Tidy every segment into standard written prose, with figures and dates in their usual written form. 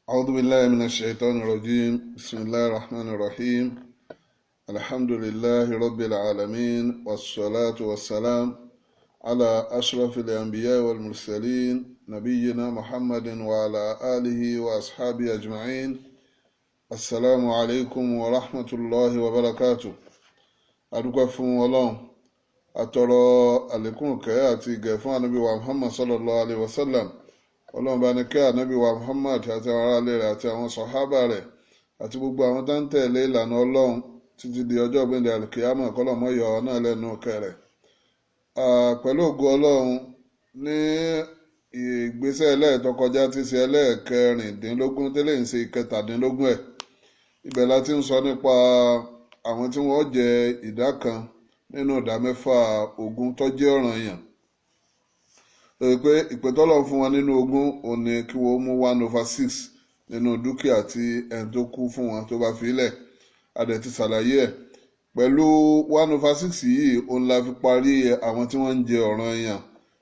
أعوذ بالله من الشيطان الرجيم. بسم الله الرحمن الرحيم. الحمد لله رب العالمين، والصلاة والسلام على أشرف الأنبياء والمرسلين نبينا محمد وعلى آله وأصحابه أجمعين. السلام عليكم ورحمة الله وبركاته. adúpẹ́ fún Ọlọ́run, atọrọ àlékún ìkẹ́ àti ìgẹ̀ fún ànábì wa Muhammad sallallahu alaihi wasallam. Ọlọ́run bá ní kẹ́ ànábì wa Muhammad àti àwọn aráalé rẹ̀ àti àwọn sàhábà rẹ̀ àti gbogbo àwọn tó ń tẹ̀lé ìlànà Ọlọ́run títí di ọjọ́ ìgbéǹde àlùkìyámọ̀, kọ́lọ́mọ́ yọ náà lẹ́nu ìkẹ́ rẹ̀. Pẹ̀lú ògo Ọlọ́run, ní ìgbésẹ̀ ẹlẹ́ẹ̀tọ́ kọjá tí ṣe ẹlẹ́ẹ̀kẹrìndínlógún tẹ́lẹ̀ ń ṣe ìkẹtàdínlógún ẹ̀, ibẹ̀ la ti ń sọ nípa àwọn tí wọ́n jẹ ìdá kan nínú ìdá mẹ́fà ogún tó jẹ́ ọ̀ranyàn. Pé ìpè tọ́lọ́run fún wọn nínú ogún òun ni kí wọ́n mú 1/6 nínú dúkìá tí ẹni tó kú fún wọn tó bá filẹ̀. A dẹ̀ ti ṣàlàyé ẹ̀ pẹ̀lú 1/6 yìí, òun la fi parí àwọn tí wọ́n ń jẹ ọ̀ranyàn.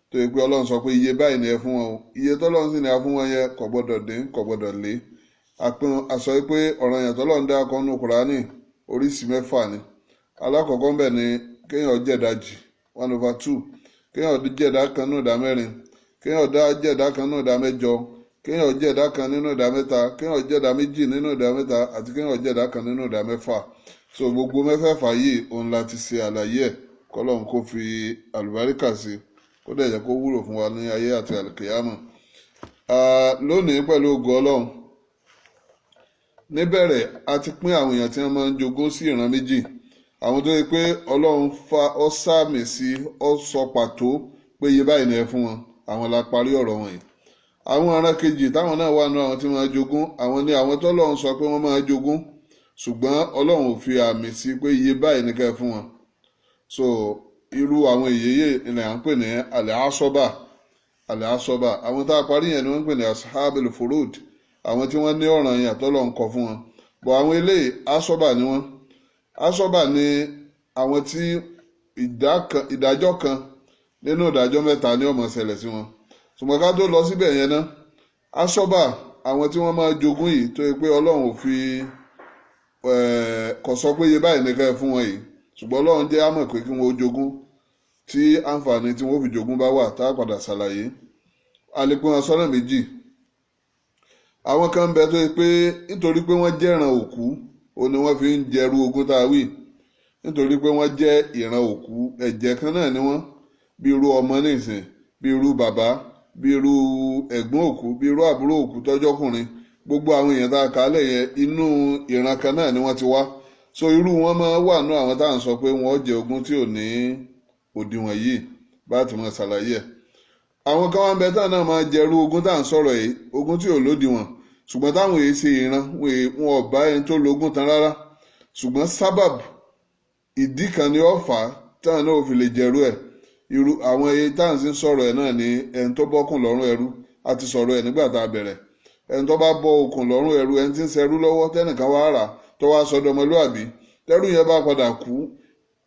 tó yẹ pé Ọlọ́run sọ pé iye báyìí ni ẹ fún wọn o, iye tọ́lọ́run sì ni a fún wọn yẹn kò gbọ́dọ̀ dín kò gbọ́dọ̀ lé. àsọ pé ọ̀ranyàn tọ́lọ́run dá akọ nínú Kùránì oríṣi mẹ́fà ni. Alákọ̀ọ́kọ́ ńbẹ̀ ni kéèyàn jẹ̀dájì 1/2, kéèyàn jẹ̀dá kan nínú ìdá mẹ́rin, kéèyàn jẹ̀dá kan nínú ìdá mẹ́jọ, kéèyàn jẹ̀dá kan nínú ìdá mẹ́ta, kéèyàn jẹ̀dá méjì nínú ìdá mẹ́ta àti kéèyàn jẹ̀dá kan nínú ìdá mẹ́fà. So gbogbo mẹ́fẹ̀ẹ̀fà yìí òun la ti ṣe àlàyé ẹ̀, kọ́lọ́run kó fi àlùbáríkà sí, kó dẹ̀ jẹ́ kó wúlò fún wa ní ayé àti àlùkìyámọ̀. Lónìí pẹ̀lú ògo Ọlọ́run, níbẹ̀rẹ̀ a ti pín àwọn èèyàn tí wọ́n máa ń jogún sí ìran méjì. Àwọn tó yẹ pé Ọlọ́run ó sàmì sí, ó sọ pàtó pé iye báyìí ni ẹ fún wọn, àwọn la parí ọ̀rọ̀ wọn yìí. Àwọn ará kejì táwọn náà wà nínú àwọn tí wọ́n máa jogún, àwọn ni àwọn tọ́lọ́run sọ pé wọ́n máa jogún, ṣùgbọ́n Ọlọ́run ò fi àmì sí pé iye báyìí ni kẹ́ fún wọn. So irú àwọn èyí ilẹ̀ à ń pè ní al-asaba. Àwọn tá a parí yẹn ni wọ́n ń pè ní ashabul furud, àwọn tí wọ́n ní ọ̀ranyàn tọ́lọ́run kọ fún wọn. Bọ̀ àwọn eléyìí asọ́bà ni wọ́n. Asọ́bà ni àwọn tí ìdájọ́ kan nínú ìdájọ́ mẹ́ta ní ó máa ṣẹlẹ̀ sí wọn. Ṣùgbọ́n ká tó lọ síbẹ̀ yẹn ná, asọ́bà àwọn tí wọ́n máa jogún yìí tó yẹ pé Ọlọ́run ò fi kò sọ pé iye báyìí ní ká ẹ fún wọn yìí, ṣùgbọ́n Ọlọ́run jẹ́ á mọ̀ pé kí wọ́n jogún tí àǹfààní tí wọ́n fi jogún bá wà tá a padà ṣàlàyé. A lè pín wọn sọ́nà méjì. Àwọn kan ń bẹ tó yẹ pé nítorí pé wọ́n jẹ́ ìran òkú òun ni wọ́n fi ń jẹrú ogún tá a wí. Nítorí pé wọ́n jẹ́ ìran òkú, ẹ̀jẹ̀ kan náà ni wọ́n, bí irú ọmọ nìsín, bí irú bàbá, bí irú ẹ̀gbọ́n òkú, bí irú àbúrò òkú tọ́jọ́kùnrin. Gbogbo àwọn èèyàn tá a kà á lẹ̀ yẹn inú ìran kan náà ni wọ́n ti wá. So irú wọn máa wà nínú àwọn tá à ń sọ pé wọ́n jẹ ogún tí ò ní òdiwọ̀n yìí bá ti mọ̀ ṣàlàyé ẹ̀. Àwọn kan wá ń bẹ táwọn náà máa jẹrú ogún tá à ń sọ̀rọ̀ yìí, ogún tí ò lódiwọ̀n, ṣùgbọ́n táwọn èyí ṣe ìran wọn ò bá ẹni tó lógún tán rárá. Ṣùgbọ́n sábàbù ìdí kan ni ó fà á táwọn náà ò fi lè jẹrú ẹ̀. Irú àwọn èyí tá à ń sọ̀rọ̀ ẹ̀ náà ni ẹni tó bọ́kùn lọ́rùn ẹrú. A ti sọ̀rọ̀ ẹ̀ nígbà tá a bẹ̀rẹ̀. Ẹni tó bá bọ́ okùn lọ́rùn ẹrú, ẹni tí ń ṣẹrú lọ́wọ́ tẹ́nìkan wá rà tó wá sọ dọmọlúàbí, tẹ́rú yẹn bá padà kú,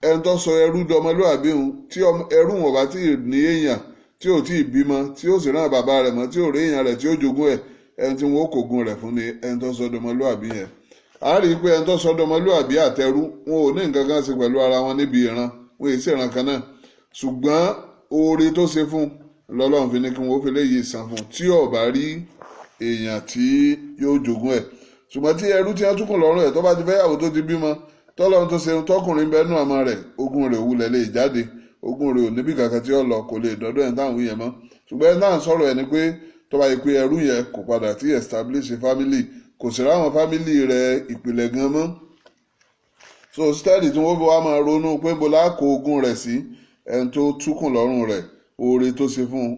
ẹni tó sọ ẹrú dọmọlúàbí òun tí ẹrú wọn bá tí ì ní èèyàn, tí ò tí ì bímọ, tí ó sì rán bàbá rẹ̀ mọ́, tí ò rí èèyàn rẹ̀ tí ó jogún ẹ̀, ẹni tí wọn ó kógun rẹ̀ fún ni ẹni tó sọ dọmọlúàbí yẹn. A rí i pé ẹni tó sọ dọmọlúàbí àtẹrú wọn ò ní nǹkan kan ṣe pẹ̀lú ara wọn níbi ìran, wọn èyí sì ìran kan náà. Ṣùgbọ́n oore tó ṣe fún lọ́lọ́run fi ní kí wọn ó fi léyìí san fún tí ó bá rí èèyàn tí yóò jogún ẹ̀. Ṣùgbọ́n tí ẹrú tí wọ́n tún kùn lọ́rùn ẹ̀ tó bá ti fẹ́yàwó tó ti bímọ, tọ́lọ́run tó ṣe tọkùnrin bẹ́ẹ̀ nù ọmọ rẹ̀, ogún rẹ̀ òwúlẹ̀ lè jáde, ogún rẹ̀ ò níbi kankan tí ó lọ, kò lè dọ́dọ̀ ẹ̀ táwọn yẹn mọ́. Ṣùgbọ́n ẹ̀ náà sọ̀rọ̀ ẹ̀ ni pé tó bá yẹ pé ẹrú yẹn kò padà tí establish family, kò sí ráwọn family rẹ̀ ìpìlẹ̀ gan mọ́. So steady tí wọ́n fi wá máa ronú pé bó láàkó ogún rẹ̀ sí ẹni tó túkùn lọ́rùn rẹ̀, oore tó ṣe fún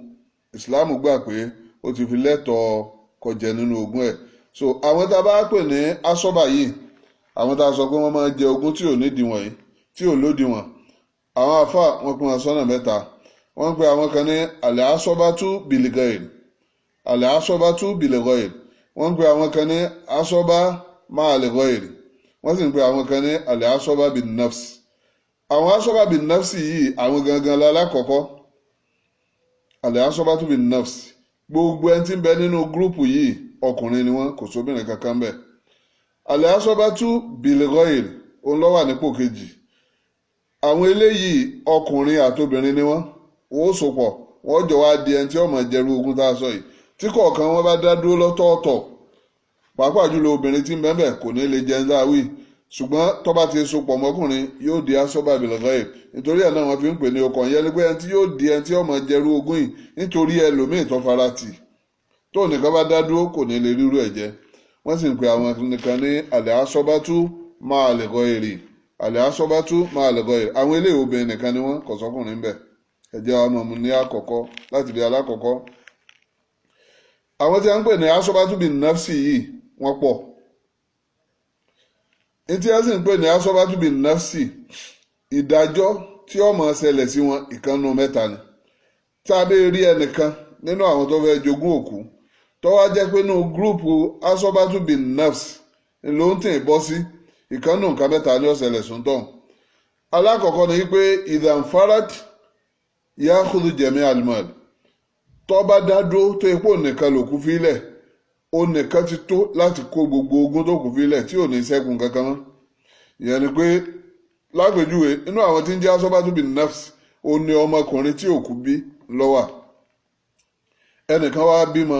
Islam gbà pé ó ti fi lẹ́tọ̀ọ́ kọjẹ nínú ogún ẹ̀. So àwọn tá a bá pè ní asọ́bà yìí, àwọn tá a sọ pé wọ́n máa jẹ ogún tí ò nídìwọ̀n yìí, tí ò lódiwọ̀n, àwọn àfà wọn pín wọn sọ́nà mẹ́ta. Wọ́n pe àwọn kan ní al-asabatu bil-ghayr, al-asabatu bil-ghayr. Wọ́n pe àwọn kan ní asọ́bà ma'al-ghayr. Wọ́n sì ń pe àwọn kan ní al-asaba bin-nafs. Àwọn asọ́bà bin-nafs yìí àwọn gangan lálákọ̀ọ́kọ́, al-asabatu bin-nafs. Gbogbo ẹni tí ń bẹ nínú gúrùpù yìí ọkùnrin ni wọ́n, kò sóbìnrin kankan bẹ́ẹ̀. àlẹ́ asọ́bátú bilghair òun ló wà nípò kejì. àwọn eléyìí ọkùnrin àtobìnrin ni wọ́n ó sopọ̀ wọ́n jọ wá di ẹni tí ó máa jẹrú ogún tá a sọ yìí, tí kọ̀ọ̀kan wọn bá dá dúró lọ́tọ̀ọ̀tọ̀, pàápàá jùlọ obìnrin tí ń bẹ́ẹ̀ bẹ́ẹ̀ kò ní lè jẹun dáwì, ṣùgbọ́n tó bá ti sopọ̀ mọ́kùnrin yóò di asọ́bà bilghair. nítorí ẹ̀ náà wọ́n fi ń pè ní ọkàn yẹn ni pé ẹni tí yóò di ẹni tí ó máa jẹrú ogún yìí nítorí ẹlòmíì tó fara tì, tó nìkan bá dá dúró kò ní lè rírú ẹ̀ jẹ. wọ́n sì ń pe àwọn nìkan ní àlẹ́ asọ́bátú máa bilghair, àlẹ́ asọ́bátú máa bilghair. àwọn eléyìí obìnrin nìkan ni wọ́n, kò sọ́kùnrin bẹ́ẹ̀. ẹ jẹ́ àwọn ọmọ ní àkọ́kọ́ láti bí alákọ̀ọ́kọ́. àwọn tí a ń pè ní asọ́bátú bin nafsi yìí wọ́n pọ̀. ní tí a sì ń pè ní asọ́bátú bin nafsi, ìdájọ́ tí ó máa ṣẹlẹ̀ sí wọn ìkànnù mẹ́ta ni. tá a bẹ́ẹ̀ rí ẹnìkan nínú àwọn tó fẹ́ jogún òkú tó wá jẹ́ pé nínú gúrùpù asọ́bátú bin nafsi ló ń tẹ̀ bọ́ sí, ìkànnù nǹkan mẹ́ta ni ó ṣẹlẹ̀ sùntàn. alákọ̀ọ́kọ́ ni pé ìdànfàràt yakhudhu jami' al-mal, tó bá dá dúró tó ipò nìkan lòkú fílẹ̀, ó nìkan ti tó láti kó gbogbo ogún tó kù fílẹ̀ tí ò ní ṣẹ́kùn kankan mọ́. ìyẹn ni pé lápèjúwe inú àwọn tí ń jẹ́ asọ́bátú bin nafs ó ní ọmọkùnrin tí òkú bí lọ́wà. ẹnìkan wá bímọ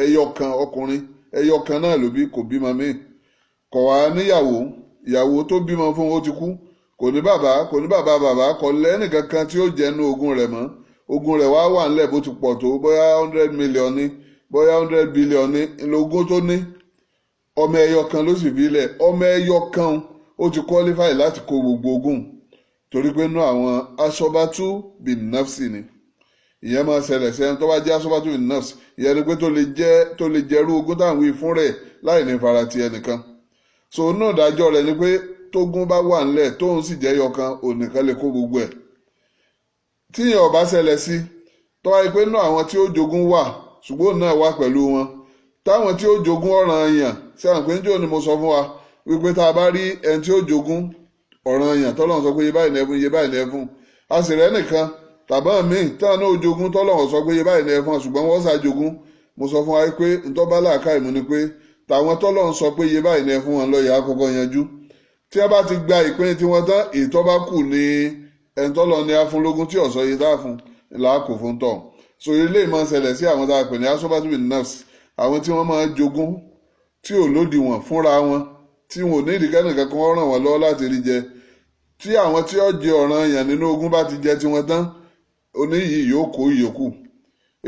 ẹyọ kan, ọkùnrin ẹyọ kan náà ló bí, kò bímọ míì, kò wá níyàwó, ìyàwó tó bímọ fún ó ti kú, kò ní bàbá bàbá, kò lẹ́nì kankan tí ó jẹ́nu ogún rẹ̀ mọ́. ogún rẹ̀ wá wà nílẹ̀ bó ti pọ̀ tó bóyá 100 million ní, bóyá 100 billion ní lógún tó ní. ọmọ ẹyọ kan ló sì fi lẹ̀, ọmọ ẹyọ kan ó ti qualify láti kó gbogbo ogún, torí pé inú àwọn asọ́bátú bin nafsi ni. ìyẹn máa ṣẹlẹ̀ sẹ́ni tó bá jẹ́ asọ́bátú bin nafsi, ìyẹn ni pé tó lè jẹ́rú ogún táwọn wí fún rẹ̀ láì ní farati ẹnìkan. so inú ìdájọ́ rẹ̀ ni pé tógún bá wà nílẹ̀ tóun sì jẹ́ yọkan ònìkan lè kó gbogbo ẹ̀. tíyẹn ò bá ṣẹlẹ̀ sí, tó wáyé pé inú àwọn tí ó jogún wà ṣùgbọ́n náà wà pẹ̀lú wọn, táwọn tí ó jogún ọ̀ranyàn sẹ́wọ̀n pé níjọ́ ni mo sọ fún wa wípé tá a bá rí ẹni tí ó jogún ọ̀ranyàn tọ́lọ́run sọ pé iye báyìí ní ẹ fún, iye báyìí ní ẹ fún, a sì rẹ́ nìkan tàbá míì táwọn náà ó jogún tọ́lọ́run sọ pé iye báyìí ní ẹ fún, ṣùgbọ́n wọ́n ṣàjogún. mo sọ fún wa pé ntọ́ba làákà ìmú ni pé tàwọn tọ́lọ́run sọ pé iye báyìí ní ẹ fún wọn lọ́ọ́ yà á kọ́kọ́ yanjú. tí a bá ti gba ìpín tí wọ́n tán, èyí tó bá kù ní ẹni tọ́lọ́ ní afúnlógún tí ọ̀sọ́ yìí dá fún làákò fún tọ̀. so ilé ìmọ̀ ṣẹlẹ̀ sí àwọn tá a pè ní asọ́bátú bin nafs, àwọn tí wọ́n máa jogún tí ò lódiwọ̀n fúnra wọn, tí wọn ò ní ìdíkẹ́nì kankan wọ́n ràn wọ́n lọ́wọ́ láti rí jẹ. tí àwọn tí ó jẹ ọ̀ranyàn nínú ogún bá ti jẹ tiwọn tán, oníyìí yóò kó ìyókù.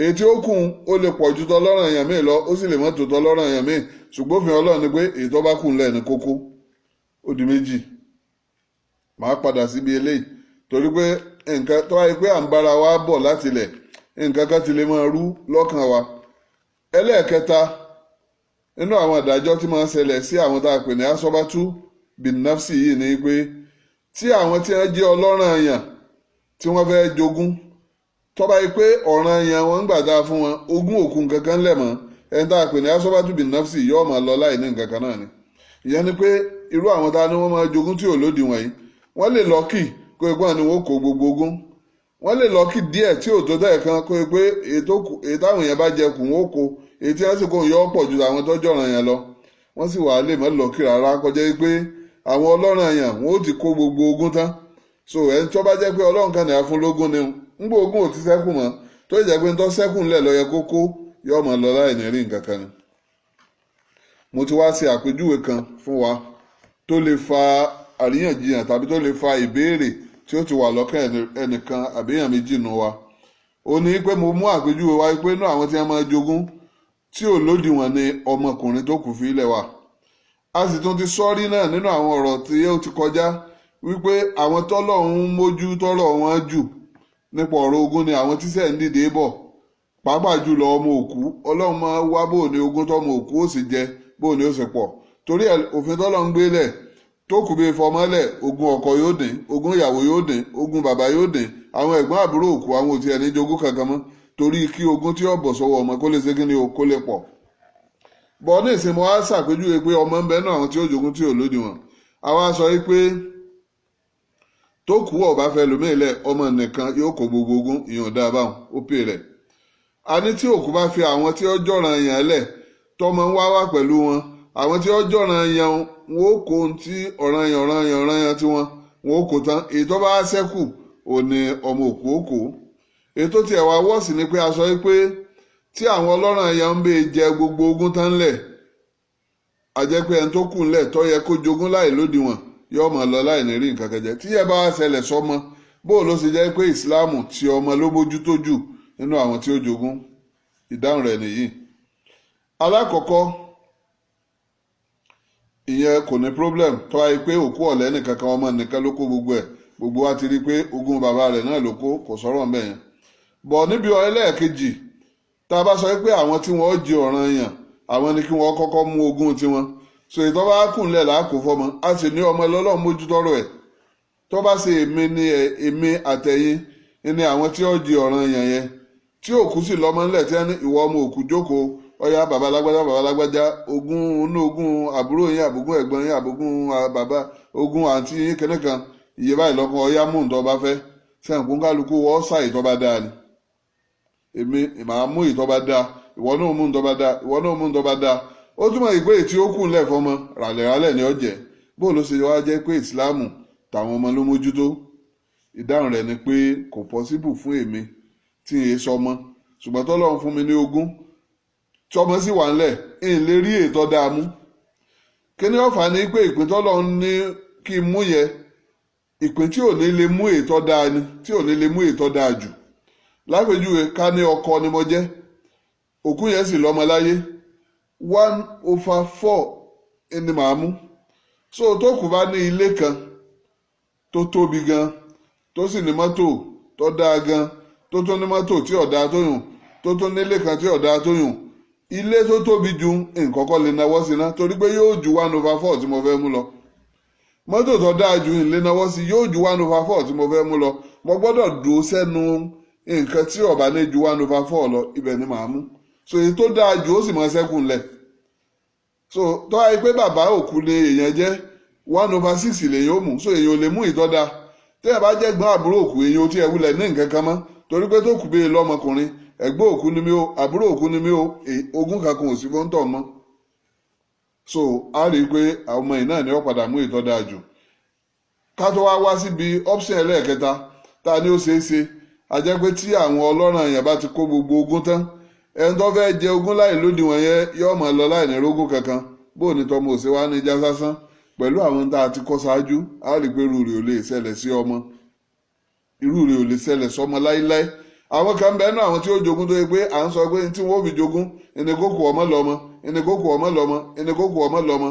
èyí tí ó kù ó lè pọ̀ ju tọlọ́ranyàn míì lọ, ó sì lè mọ́ tó tọlọ́ranyàn míì, ṣùgbọ́n òfin Ọlọ́run ni pé èyí tó bá kù ńlẹ̀ ní kókó. ó di méjì. màá padà síbi eléyìí torí pé nǹkan tó wáyé pé à ń bára wa bọ̀ láti ilẹ̀, nǹkan kan ti lè máa rú lọ́kàn wa. ẹlẹ́ẹ̀kẹta nínú àwọn ìdájọ́ tí máa ń ṣẹlẹ̀ sí àwọn tá a pè ní asọ́bátú bin nafsi yìí ni pé tí àwọn tí wọ́n jẹ́ ọlọ́ranyàn tí wọ́n fẹ́ jogún, tó bá yí pé ọ̀ranyàn wọn ń gbà dáa fún wọn, ogún òkú nǹkan kan lẹ̀ mọ́, ẹni tá a pè ní asọ́bátú bin nafsi yóò máa lọ láì ní nǹkan kan náà ni. ìyẹn ni pé irú àwọn tá a ní wọ́n máa jogún tí ò lódì wọ̀nyí, wọ́n lè lọ́kì kó ipá ni wọ́n kó gbogbo ogún, wọ́n lè lọ́kì díẹ̀ tí ò tó tẹ̀ kan kó pé èyí táwọn èèyàn bá jẹ kù wọ́n kó, èyí tí wọ́n sì kó yọ pọ̀ ju àwọn tó jọ̀ranyàn lọ. wọ́n sì wà á lè má lọ́kì rárá kọjá pé àwọn ọlọ́ranyàn wọn ó ti kó gbogbo ogún tán. so ẹni tó bá jẹ́ pé ọlọ́run kan ní afúnlógún ni ń gbọ́ ogún ò ti ṣẹ́kù mọ́, tó jẹ́ pé ń tọ́ ṣẹ́kù ńlẹ̀ ló yẹ kó kó, yóò máa lọ láì ní rí nǹkan kan ni. mo ti wá ṣe àpèjúwe kan fún wa tó lè fa àríyànjiyàn tàbí tó lè fa ìbéèrè tí ó ti wà lọ́kàn ẹnìkan àbíyàn méjì nù wa. ó ní pé mo mú àpèjúwe wá pé inú àwọn tí wọ́n máa jogún tí ò lódiwọ̀n ni ọmọkùnrin tó kù fílẹ̀ wà. a sì tún ti sọ́rí náà nínú àwọn ọ̀rọ̀ tí ó ti kọjá wípé àwọn tọ́lọ́run mójú tọ́rọ̀ wọn jù nípa ọ̀rọ̀ ogún ni àwọn tíṣẹ̀ ń dìde bọ̀, pàápàá jùlọ ọmọ òkú. ọlọ́run máa wá bò ní ogún tọ́mọ òkú ó sì jẹ, bò ní ó sì pọ̀. torí òfin tọ́lọ́run gbélẹ̀ tó kù bí fọmọ́lẹ̀, ogún ọkọ yóò dín, ogún ìyàwó yóò dín, ogún bàbá yóò dín, àwọn ẹ̀gbọ́n àbúrò òkú àwọn ò tiẹ̀ ní jogún kankan mọ́, torí kí ogún tí ó bọ̀ sọ́wọ́ ọmọ kó lè ṣe kíni o, kó lè pọ̀. bọ́ ní ìsinmi wa ṣàpèjúwe pé ọmọ ń bẹ náà àwọn tí ó jogún tí ò lódiwọ̀n. àwa sọ pé tó kù ọ̀bá fẹ́ lómi ilẹ̀ ọmọ nìkan yóò kó gbogbo ogún, ìyọ̀n dáa báwọn ó pè rẹ̀. a ní tí òkú bá fi àwọn tí ó jọ̀ranyàn lẹ̀ tọmọ ń wá pẹ̀lú wọn àwọn tí ó jọ̀ràn yan wọn ó kó ohun tí ọ̀ràn yan tí wọn ó kó tán èyí tó bá ṣẹ́kù ò ní ọmọ òkú ó kó èyí tó tiẹ̀ wá wọ́ọ̀sì ni pé a sọ pé tí àwọn ọlọ́ràn yan ń bè jẹ gbogbo ogún tán lẹ̀ a jẹ́ pé ẹni tó kù ńlẹ̀ tó yẹ kó jogún láì lódiwọ̀n yóò máa lọ láì ní rí nǹkan kan jẹ tí ẹ bá wá ṣẹlẹ̀ sọmọ bóò ló ṣe jẹ́ pé ìsìláàmù tí ọmọ ló mójútó jù nínú àwọn tí ó jogún ìdáhùn rẹ̀ nìyí. alákọ̀ọ́kọ́ ìyẹn kò ní problem tó wáyé pé òkú ọ̀lẹ́ nìkan kan ọmọ nìkan ló kó gbogbo ẹ̀ gbogbo wa ti rí i pé ogún bàbá rẹ̀ náà ló kó kò sọ̀rọ̀ ń bẹ̀ yẹn. bọ̀ níbi ẹlẹ́ẹ̀kejì tá a bá sọ pé àwọn tí wọ́n jẹ ọ̀ràn yàn àwọn ni kí wọ́n kọ́kọ́ mú ogún tiwọn so ìtọ́ bá kùnlẹ̀ làákò fọmọ a sì ní ọmọ ẹlọ́lọ́run mójútọ́rọ̀ ẹ̀ tó bá ṣe èmi àtẹ̀yìn ní àwọn tí ó jẹ ọ̀ràn yàn yẹn tí òkú sì lọ́mọ ńlẹ̀ tí wọ́n ní ìwọ ọmọ òkú jókòó ọyá bàbá lágbájá ogún àbúrò yín àbógún ẹ̀gbọ́n yín àbógún bàbá ogún àǹtí yín kẹ́nìkan iye báyìí lọ́kàn ọyá mú ǹtọ́ bá fẹ́ sẹ́ǹkú kálukú wọ́n ṣà ìtọ́ bá dáa ni èmi màá mú ìtọ́ bá dáa ìwọ náà mú ǹtọ́ bá dáa ìwọ náà mú ǹtọ́ bá dáa ó túmọ̀ ìpè tí ó kù ńlẹ̀ fọmọ ràlẹ̀ràlẹ̀ ni ó jẹ́ bó ló ṣe wá jẹ́ pé ìsìláàmù tàwọn ọmọ ló mójútó ìdáhùn rẹ̀ ni pé kò pọ́síbù fún èmi tí n yé sọmọ ṣùgbọ́n tọ́lọ́run fún mi ní ogún tọmọ sì wà ńlẹ̀ ń lè rí ètò dáa mú kí ni ó fà ní pé ìpín tọ́lọ́run ní kí n mú yẹ ìpín tí ò ní lè mú ètò dáa ni tí ò ní lè mú ètò dáa jù lápèjúwe ká ní ọkọ ni mo jẹ́ òkú yẹn sì lọ́mọ láyé 1/4 ni màá mú so tó kù bá ní ilé kan tó tóbi gan tó sì ní mọ́tò tó dáa gan tó ní mọ́tò tí ọ̀dà tó yùn tó nílé kan tí ọ̀dà tó yùn ilé tó tóbi ju nǹkan kọ́ lè nawọ́ sí ná torí pé yóò ju 1/4 tí mo fẹ́ mú lọ mọ́tò tó dáa ju ìlé nawọ́ sí yóò ju 1/4 tí mo fẹ́ mú lọ mo gbọ́dọ̀ dúró sẹ́nu nǹkan tí ó bá ní ju 1/4 lọ ibẹ̀ ni màá mú so èyí tó dáa ju ó sì máa ṣẹ́kù ńlẹ̀ so tó wáyé pé bàbá òkú ni èèyàn jẹ́ 1/6 lèyìn ó mú so èèyàn ò lè mú ìtọ́da tẹ́yà bá jẹ́ gbọ́n àbúrò òkú èèyàn ò tiẹ̀ wulẹ̀ ní nǹkan kan mọ́ torí pé tó kù bẹ́ẹ̀ lọ́mọkùnrin ẹ̀gbọ́n òkú ni mí o àbúrò òkú ni mí o ogún kankan ò sí fún tọ̀ mọ́ so a rí i pé àwọn ọmọ yìí náà ni ó padà mú ìtọ́da jù ká tó wá síbi option ẹlẹ́ẹ̀kẹta tá a ní ó ṣeé ṣe a jẹ́ pé tí àwọn ọlọ́ràn èèyàn bá ti kó gbogbo ogún tán ẹni tó fẹ́ jẹ ogún láì lódiwọ̀n yẹn yóò máa lọ láì ní rógún kankan bó ní tọmọ òsè wá ní ìjà sásán pẹ̀lú àwọn tá a ti kọ́ ṣáájú a rí i pé irú rẹ̀ ò lè ṣẹlẹ̀ sí ọmọ irú rẹ̀ ò lè ṣẹlẹ̀ sọmọ láíláí àwọn kan bẹ́ẹ̀ náà àwọn tí ó jogún tó yẹ pé à ń sọ pé tí wọ́n fi jogún ẹni kókò ọmọ lọ́mọ ẹni kókò ọmọ lọ́mọ ẹni kókò ọmọ lọ́mọ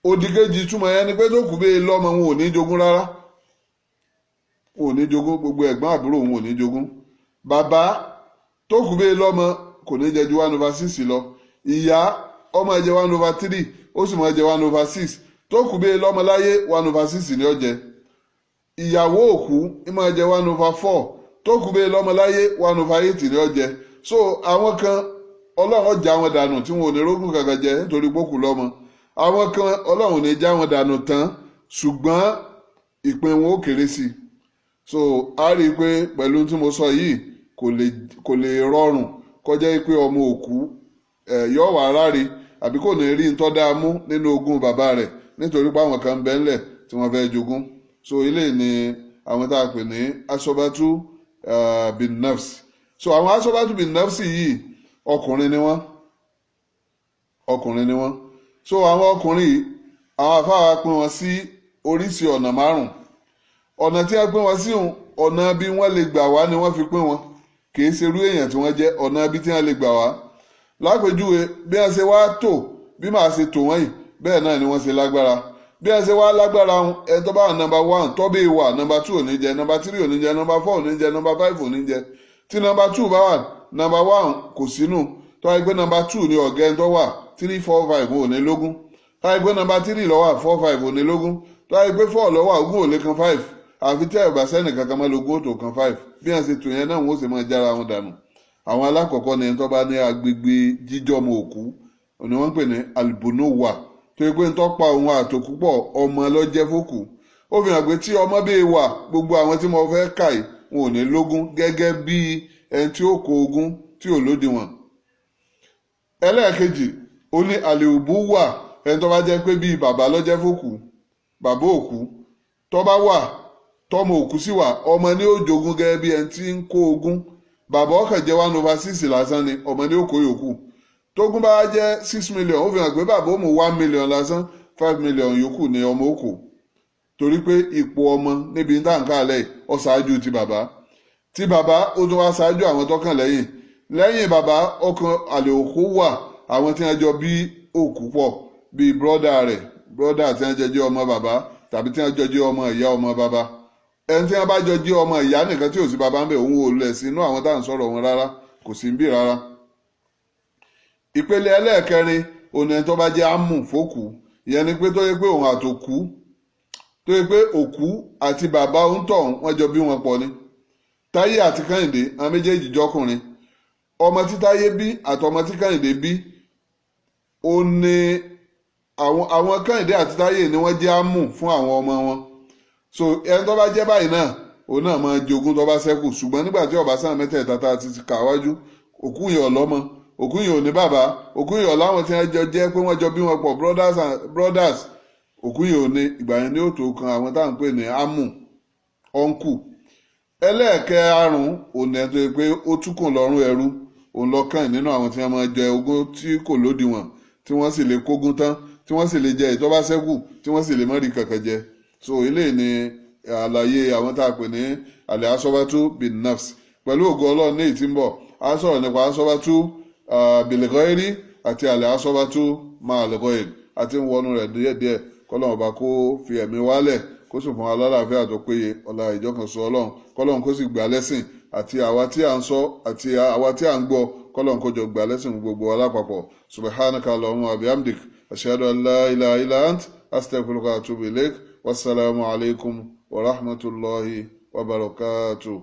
òdìkejì túmọ̀ yẹn ni pé tó kù bẹ́ẹ̀ lọ́mọ wọn ò ní jogún rárá wọn ò ní jogún gbogbo ẹ̀gbọ́n àbúrò wọn ò ní jogún bàbá tó kù bẹ́ẹ̀ lọ́mọ kò ní jẹ ju 1/6 lọ ìyá ọmọ jẹ 1/3 ó sì máa jẹ 1/6 tó kù bẹ́ẹ̀ lọ́mọ láyé 1/6 ni ó jẹ ìyàwó òkú ó máa jẹ 1/4 tó kù bẹ́ẹ̀ lọ́mọ láyé 1/8 ni ó jẹ so àwọn kan ọlọ́run já wọn dànù tí wọn ò ní rógùn kankan jẹ nítorí pókù lọ́mọ àwọn kan ọlọ́run ní já wọn dànù tán ṣùgbọ́n ìpín wọn ó kéré sí i so a rí i pé pẹ̀lú tí mo sọ yìí kò lè rọrùn kọjá pé ọmọ òkú yóò wà ráre àbí kò ní rí ntọ́ dáa mú nínú ogún bàbá rẹ̀ nítorí pé àwọn kan ń bẹ ńlẹ̀ tí wọ́n fẹ́ jogún so ilé ni àwọn tá a pè ní asobatu bin nafs so àwọn asobatu bin nafs yìí ọkùnrin ni wọ́n so àwọn ọkùnrin yìí àwọn afáwa pín wọn sí oríṣi ọ̀nà 5 ọ̀nà tí a pín wọn sí ọ̀nà bí wọ́n lè gbà wá ni wọ́n fi pín wọn kìí ṣe irú èèyàn tí wọ́n jẹ́ ọ̀nà bí tí wọ́n lè gbà wá lápèjúwe bí wọ́n ṣe wá tò bí màá ṣe tò wọ́n yìí bẹ́ẹ̀ náà ni wọ́n ṣe lágbára bí wọ́n ṣe wá lágbára ẹni tó bá wà number 1 tó bí wà number 2 ò ní jẹ number 3 ò ní jẹ number 4 ò ní jẹ number 5 ò ní jẹ tí number 2 bá wà number 1 kò sínú tó wáyé pé number 2 ni ọ̀gá ẹni tó wà 3 4 5 ò ní lógún tó wáyé pé number 3 ló wà 4 5 ò ní lógún tó wáyé pé 4 ló wà ogún ò lè kan 5 àfi tẹ́ ẹ̀ bá sẹ́nì kankan máa lógún ó tó kan 5 bí wọ́n ṣe tò yẹn náà wọ́n sì máa jára wọn dànù àwọn alákọ̀ọ́kọ́ ni ẹni tó bá ní agbègbè jíjọ́mọ òkú ni wọ́n ń pè ní albunowa tó yẹ pé ń tọ́pa òun àtòkú pọ̀ ọmọ lọ́jẹ́ fókù ó fi hàn pé tí ọmọ bẹ́ẹ̀ wà gbogbo àwọn tí mo fẹ́ kà yìí wọn ò ní lógún gẹ́gẹ́ bí ẹni tí ó kó ogún tí ò lódiwọ̀n. ẹlẹ́ẹ̀kejì ó ní àlèòbú wà ẹni tó bá jẹ́ pé bíi bàbá lọ́jẹ́ fòkù bàbá òkú tó bá wà tọmọ òkú sì wà ọmọ ní ó jogún gẹ́gẹ́ bí ẹni tí ń kó ogún bàbá ọkàn jẹ́ 1/6 lásán ni ọmọ ní ó kó yòókù tógún bá jẹ́ 6 million ó fi hàn pé bàbá ó mú 1 million lásán 5 million yòókù ni ọmọ òkú torí pé ipò ọmọ níbi táǹkà lẹ̀ ó ṣáájú ti bàbá ó tún wá ṣáájú àwọn tọ́kàn lẹ́yìn bàbá ọkàn àlè òkú wà àwọn tí wọ́n jọ bí òkú pọ̀ bíi brọ́dà rẹ̀ brọ́dà tí wọ́n jọ jẹ́ ọmọ bàbá tàbí tí wọ́n jọ jẹ́ ọmọ ìyá ọmọ bàbá ẹni tí wọ́n bá jọ jẹ́ ọmọ ìyá nìkan tí ò sí bàbá ń bẹ̀ òun ò lẹ̀ sínú àwọn tá à ń sọ̀rọ̀ wọn rárá kò sí ń bì rárá. ìpele ẹlẹ́ẹ̀kẹrin òun ẹni tó bá jẹ́ ámù fókù ìyẹn ni pé tó yẹ pé òun àtòkú tó yẹ pé òkú àti bàbá òǹtọ̀ wọ́n jọ bí wọn pọ̀ ni táyé àti kẹ́hìndé àwọn méjèèjì jọkùnrin ọmọ tí táyé bí àtọmọ tí kẹ́hìndé bí ó ní àwọn kẹ́hìndé àti táyé ni wọ́n jẹ́ ámù fún àwọn ọmọ wọn so ẹni tó bá jẹ́ báyìí náà òun náà máa jogún tó bá ṣẹ́kù ṣùgbọ́n nígbà tí ọba sáà mẹ́tẹ̀ẹ̀ta tá a ti kà wájú òkú yẹn ọlọ́mọ òkú yẹn ò ní bàbá òkú yẹn ọ̀láwọn tí wọ́n jọ jẹ́ pé wọ́n jọ bí wọn pọ̀ brothers òkú yẹn ò ní ìgbà yẹn ní òtò kan àwọn táwọn ń pè ní ámù ọ̀nkù ẹlẹ́ẹ̀kẹrùn òun ẹ̀ tó yẹ pé ó túkùn lọ́rùn ẹrú òun lọ́kàn nínú àwọn tí wọ́n máa jẹ ogún tí kò lódiwọ̀n tí wọ́n sì lè kógun tán tí wọ́n sì lè jẹ ìtọ́ bá ṣẹ́kù tí wọ́n sì lè má rí kankan jẹ so eléyìí ni àlàyé àwọn tá a pè ní àlẹ́ asọ́bátú bin nafs pẹ̀lú ògo ọlọ́run ní ìtí ń bọ̀ a sọ̀rọ̀ nípa asọ́bátú bilghairi àti àlẹ́ asọ́bátú máa lghairi àti ń wọnú rẹ̀ díẹ̀díẹ̀ kọ́lọ́run ọba kó fi ẹ̀mí wálẹ̀ kó sì fún alálàáfíà tó péye ọ̀la ìjọkànṣọ́ ọlọ́run kọ́lọ́run kó sì gbà lẹ́sìn àti àwa tí à ń sọ àti àwa tí à ń gbọ́ kọ́lọ́run kó jọ gbà lẹ́sìn gbogbo alápapọ̀ subhanaka allahumma wa bihamdik ashhadu an la ilaha illa ant astaghfiruka wa atubu ilaik wassalamu alaikum wa rahmatullahi wa barakatuh.